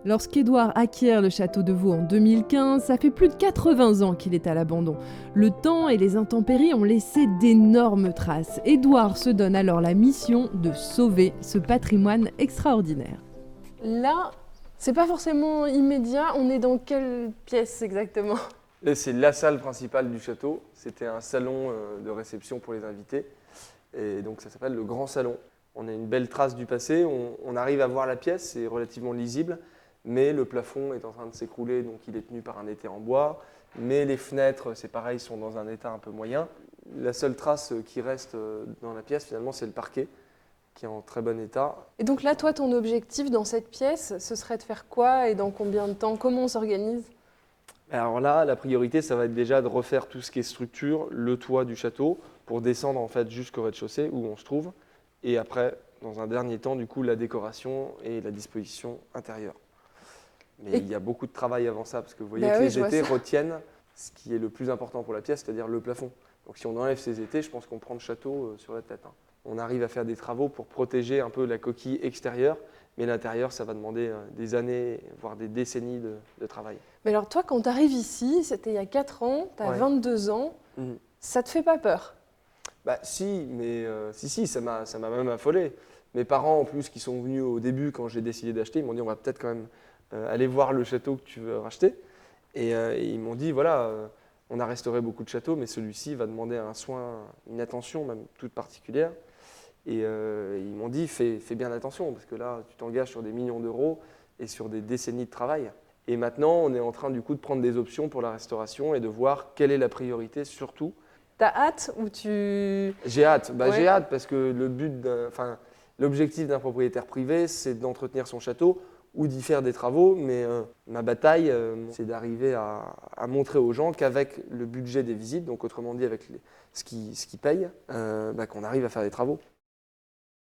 Lorsqu'Édouard acquiert le château de Vaux en 2015, ça fait plus de 80 ans qu'il est à l'abandon. Le temps et les intempéries ont laissé d'énormes traces. Édouard se donne alors la mission de sauver ce patrimoine extraordinaire. Là, c'est pas forcément immédiat, on est dans quelle pièce exactement ? Là, c'est la salle principale du château. C'était un salon de réception pour les invités. Et donc ça s'appelle le Grand Salon. On a une belle trace du passé, on arrive à voir la pièce, c'est relativement lisible. Mais le plafond est en train de s'écrouler, donc il est tenu par un étai en bois. Mais les fenêtres, c'est pareil, sont dans un état un peu moyen. La seule trace qui reste dans la pièce, finalement, c'est le parquet, qui est en très bon état. Et donc là, toi, ton objectif dans cette pièce, ce serait de faire quoi et dans combien de temps ? Comment on s'organise ? Alors là, la priorité, ça va être déjà de refaire tout ce qui est structure, le toit du château, pour descendre en fait jusqu'au rez-de-chaussée où on se trouve. Et après, dans un dernier temps, du coup, la décoration et la disposition intérieure. Mais il y a beaucoup de travail avant ça, parce que vous voyez que les étais retiennent ce qui est le plus important pour la pièce, c'est-à-dire le plafond. Donc si on enlève ces étais, je pense qu'on prend le château sur la tête. On arrive à faire des travaux pour protéger un peu la coquille extérieure, mais l'intérieur, ça va demander des années, voire des décennies de travail. Mais alors toi, quand tu arrives ici, c'était il y a 4 ans, tu as 22 ans, ça te fait pas peur ? Bah si, mais si, ça m'a même affolé. Mes parents, en plus, qui sont venus au début quand j'ai décidé d'acheter, ils m'ont dit on va peut-être quand même aller voir le château que tu veux racheter. Et ils m'ont dit voilà, on a restauré beaucoup de châteaux, mais celui-ci va demander un soin, une attention même toute particulière. Et ils m'ont dit fais bien attention, parce que là, tu t'engages sur des millions d'euros et sur des décennies de travail. Et maintenant, on est en train du coup de prendre des options pour la restauration et de voir quelle est la priorité surtout. T'as hâte ou tu... J'ai hâte. J'ai hâte parce que l'objectif d'un propriétaire privé, c'est d'entretenir son château ou d'y faire des travaux. Mais ma bataille, c'est d'arriver à montrer aux gens qu'avec le budget des visites, donc autrement dit avec ce qui paye, qu'on arrive à faire des travaux.